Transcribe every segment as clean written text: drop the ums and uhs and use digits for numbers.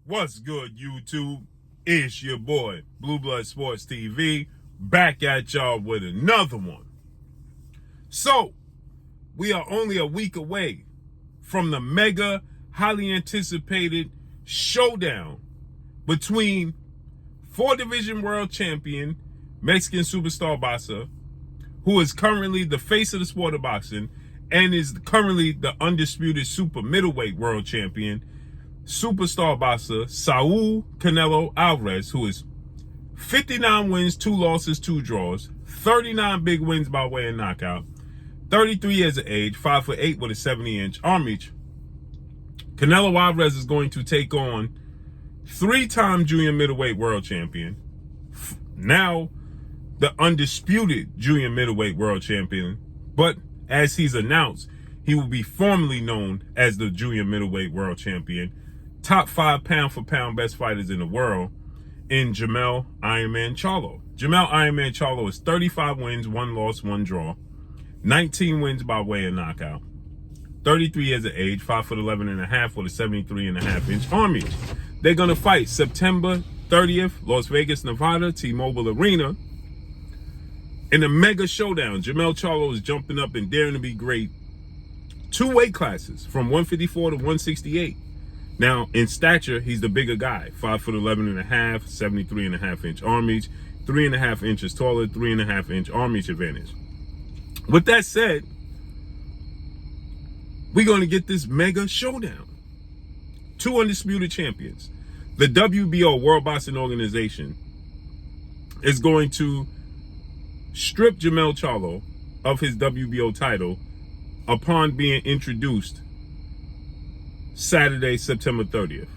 What's good, YouTube? It's your boy, Blue Blood Sports TV, back at y'all with another one. So, we are only a week away from the mega, highly anticipated showdown between 4-division world champion, Mexican superstar boxer, who is currently the face of the sport of boxing and is currently the undisputed super middleweight world champion, superstar boxer Saul Canelo Alvarez, who is 59 wins, 2 losses, 2 draws, 39 big wins by way of knockout, 33 years of age, 5'8" with a 70-inch arm reach. Canelo Alvarez is going to take on 3-time junior middleweight world champion, now the undisputed junior middleweight world champion, but as he's announced, he will be formally known as the junior middleweight world champion, top 5 pound-for-pound best fighters in the world, in Jermell Ironman Charlo. Jermell Ironman Charlo is 35 wins, 1 loss, 1 draw, 19 wins by way of knockout, 33 years of age, 5'11" and a half with a 73.5-inch arm reach. They're going to fight September 30th, Las Vegas, Nevada, T-Mobile Arena, in a mega showdown. Jermell Charlo is jumping up and daring to be great. 2 weight classes, from 154 to 168. Now, in stature, he's the bigger guy, 5'11" and a half, 73.5-inch arm reach, 3.5 inches taller, 3.5-inch arm reach advantage. With that said, we're going to get this mega showdown. 2 undisputed champions. The WBO, World Boxing Organization, is going to strip Jermell Charlo of his WBO title upon being introduced Saturday, September 30th.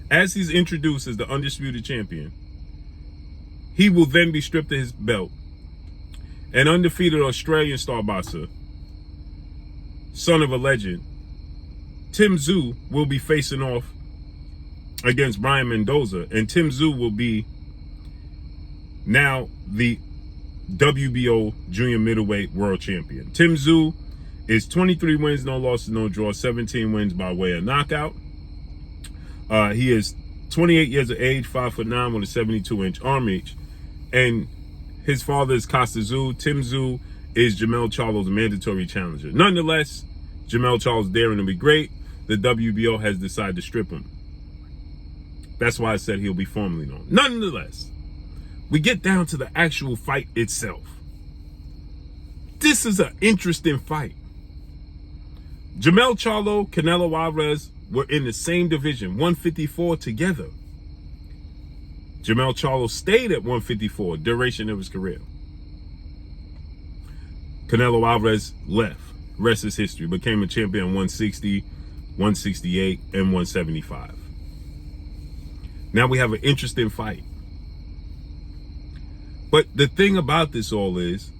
As he's introduced as the undisputed champion, he will then be stripped of his belt. An undefeated Australian star boxer, son of a legend, Tim Tszyu, will be facing off against Brian Mendoza, and Tim Tszyu will be now the WBO junior middleweight world champion. Tim Tszyu is 23 wins, no losses, no draws, 17 wins by way of knockout. He is 28 years of age, 5'9" with a 72-inch arm reach. And his father is Costa Tszyu. Tim Tszyu is Jermell Charlo's mandatory challenger. Nonetheless, Jermell Charlo's daring to be great. The WBO has decided to strip him. That's why I said he'll be formally known. Nonetheless, we get down to the actual fight itself. This is an interesting fight. Jermell Charlo, Canelo Alvarez were in the same division, 154 together. Jermell Charlo stayed at 154 duration of his career. Canelo Alvarez left. Rest is history. Became a champion 160, 168, and 175. Now we have an interesting fight. But the thing about this all is,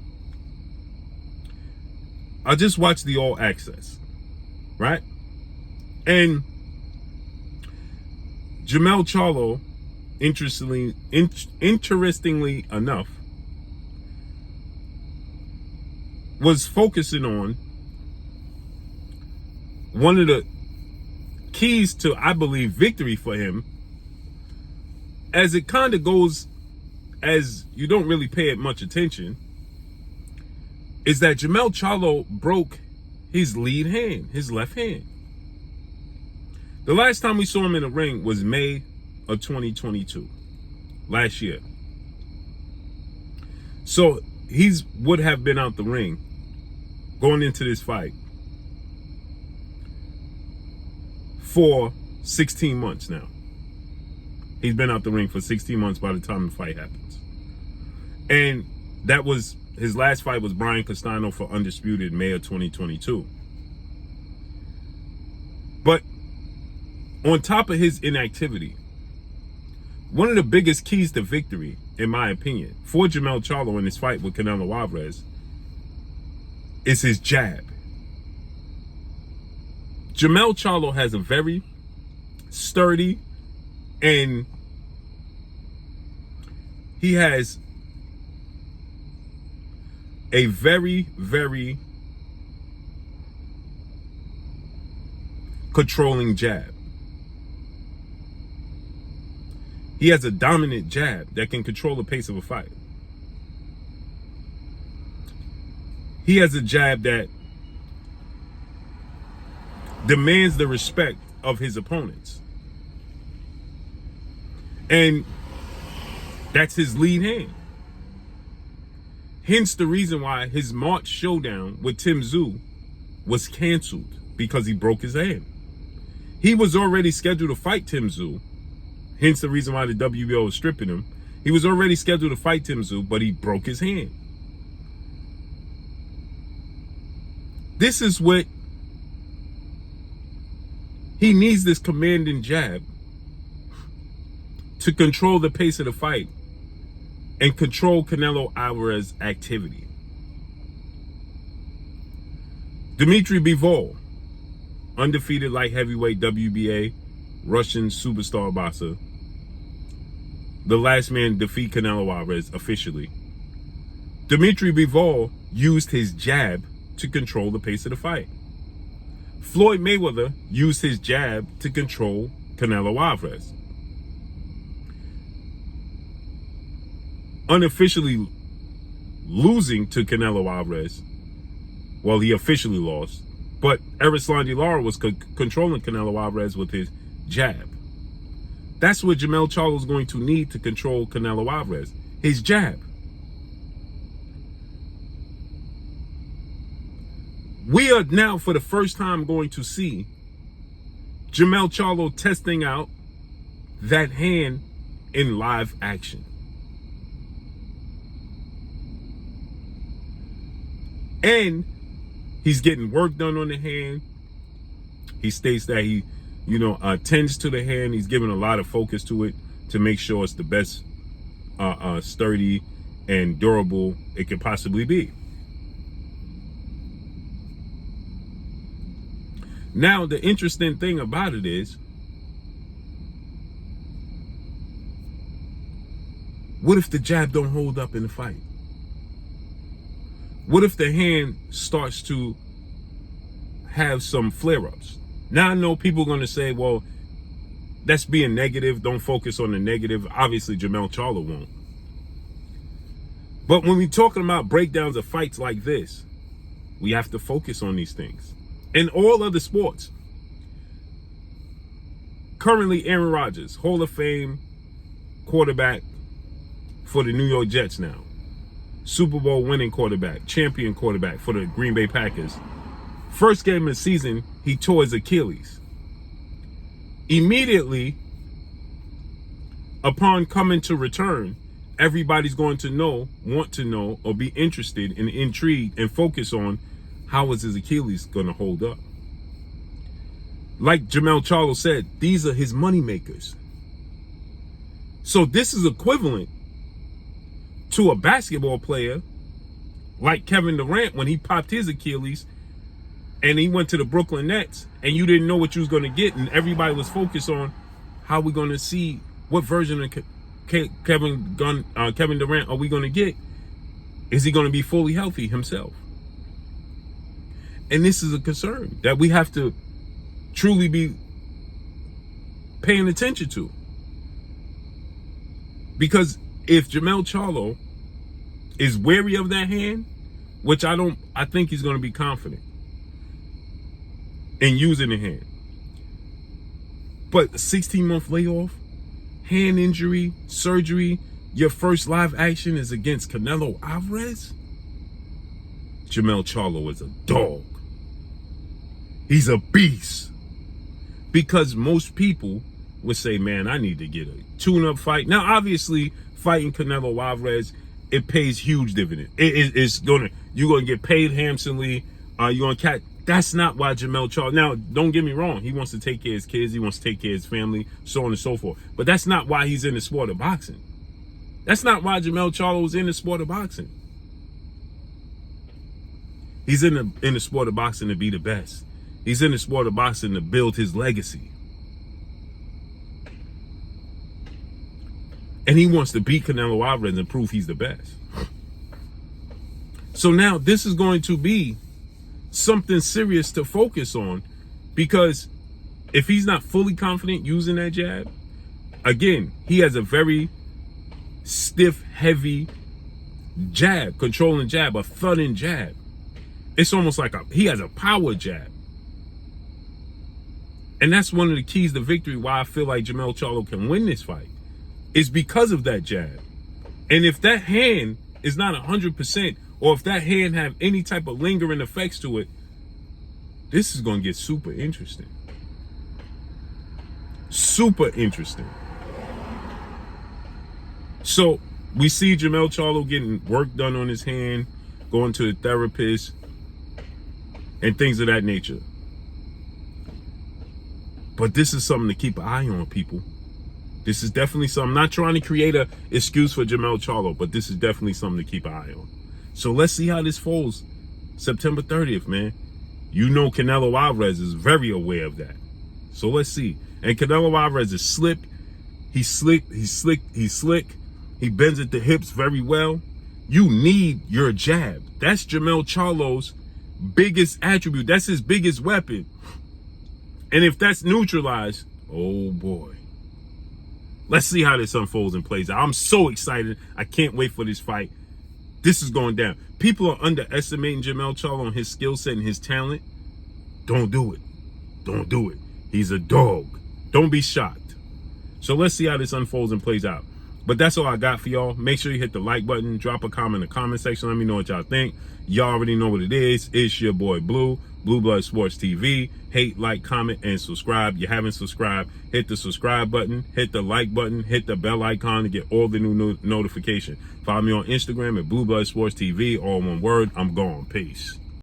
I just watched the All Access, right? And Jermell Charlo, interestingly enough, was focusing on one of the keys to, I believe, victory for him, as it kind of goes, as you don't really pay it much attention, is that Jermell Charlo broke his lead hand, his left hand. The last time we saw him in the ring was May of 2022, last year. So he would have been out the ring going into this fight for 16 months now. He's been out the ring for 16 months by the time the fight happens. And that was, his last fight was Brian Castano for Undisputed, May of 2022. But on top of his inactivity, one of the biggest keys to victory, in my opinion, for Jermell Charlo in his fight with Canelo Alvarez is his jab. Jermell Charlo has a very sturdy, and he has a very, very controlling jab. He has a dominant jab that can control the pace of a fight. He has a jab that demands the respect of his opponents. And that's his lead hand. Hence the reason why his March showdown with Tim Tszyu was canceled, because he broke his hand. He was already scheduled to fight Tim Tszyu. Hence the reason why the WBO was stripping him. He was already scheduled to fight Tim Tszyu, but he broke his hand. This is what he needs, this commanding jab to control the pace of the fight and control Canelo Alvarez's activity. Dmitry Bivol, undefeated light heavyweight WBA Russian superstar boxer, the last man to defeat Canelo Alvarez officially. Dmitry Bivol used his jab to control the pace of the fight. Floyd Mayweather used his jab to control Canelo Alvarez. Unofficially losing to Canelo Alvarez, well, he officially lost, but Erislandy Lara was controlling Canelo Alvarez with his jab. That's what Jermell Charlo is going to need to control Canelo Alvarez, his jab. We are now, for the first time, going to see Jermell Charlo testing out that hand in live action. And he's getting work done on the hand. He states that he, tends to the hand. He's giving a lot of focus to it to make sure it's the best sturdy and durable it could possibly be. Now, the interesting thing about it is, what if the jab don't hold up in the fight? What if the hand starts to have some flare-ups? Now, I know people are going to say, well, that's being negative. Don't focus on the negative. Obviously, Jermell Charlo won't. But when we're talking about breakdowns of fights like this, we have to focus on these things. In all other sports, currently Aaron Rodgers, Hall of Fame quarterback for the New York Jets now. Super Bowl winning quarterback, champion quarterback for the Green Bay Packers. First game of the season, he tore his Achilles. Immediately, upon coming to return, everybody's going to want to know, or be interested and intrigued and focus on how is his Achilles going to hold up. Like Jermell Charlo said, these are his money makers. So this is equivalent to a basketball player like Kevin Durant when he popped his Achilles and he went to the Brooklyn Nets and you didn't know what you was going to get, and everybody was focused on how we're going to see what version of Kevin Durant are we going to get. Is he going to be fully healthy himself? And this is a concern that we have to truly be paying attention to. Because if Jermell Charlo is wary of that hand, which I think he's going to be confident in using the hand. But 16-month layoff, hand injury, surgery, your first live action is against Canelo Alvarez? Jermell Charlo is a dog. He's a beast. Because most people would say, man, I need to get a tune-up fight. Now, obviously, fighting Canelo Alvarez, it pays huge dividend. You're gonna get paid handsomely. You're gonna catch. That's not why Jermell Charlo. Now, don't get me wrong. He wants to take care of his kids. He wants to take care of his family, so on and so forth. But that's not why he's in the sport of boxing. That's not why Jermell Charlo is in the sport of boxing. He's in the sport of boxing to be the best. He's in the sport of boxing to build his legacy. And he wants to beat Canelo Alvarez and prove he's the best. So now this is going to be something serious to focus on, because if he's not fully confident using that jab, Again, he has a very stiff, heavy jab, controlling jab, a thudding jab. It's almost like he has a power jab. And that's one of the keys to victory, why I feel like Jermell Charlo can win this fight, is because of that jab. And if that hand is not 100%, or if that hand have any type of lingering effects to it, this is going to get super interesting. Super interesting. So we see Jermell Charlo getting work done on his hand, going to the therapist, and things of that nature. But this is something to keep an eye on, people. This is definitely something. I'm not trying to create an excuse for Jermell Charlo, but this is definitely something to keep an eye on. So let's see how this folds September 30th, man. You know Canelo Alvarez is very aware of that. So let's see. And Canelo Alvarez is slick. He's slick. He's slick. He's slick. He bends at the hips very well. You need your jab. That's Jermell Charlo's biggest attribute. That's his biggest weapon. And if that's neutralized, oh boy. Let's see how this unfolds and plays out. I'm so excited. I can't wait for this fight. This is going down. People are underestimating Jermell Charlo on his skill set and his talent. Don't do it. Don't do it. He's a dog. Don't be shocked. So let's see how this unfolds and plays out. But that's all I got for y'all. Make sure you hit the like button. Drop a comment in the comment section. Let me know what y'all think. Y'all already know what it is. It's your boy Blue, Blue Blood Sports TV. Hate, like, comment, and subscribe. You haven't subscribed, hit the subscribe button, hit the like button, hit the bell icon to get all the new notification. Follow me on Instagram at Blue Blood Sports TV. All one word. I'm gone. Peace.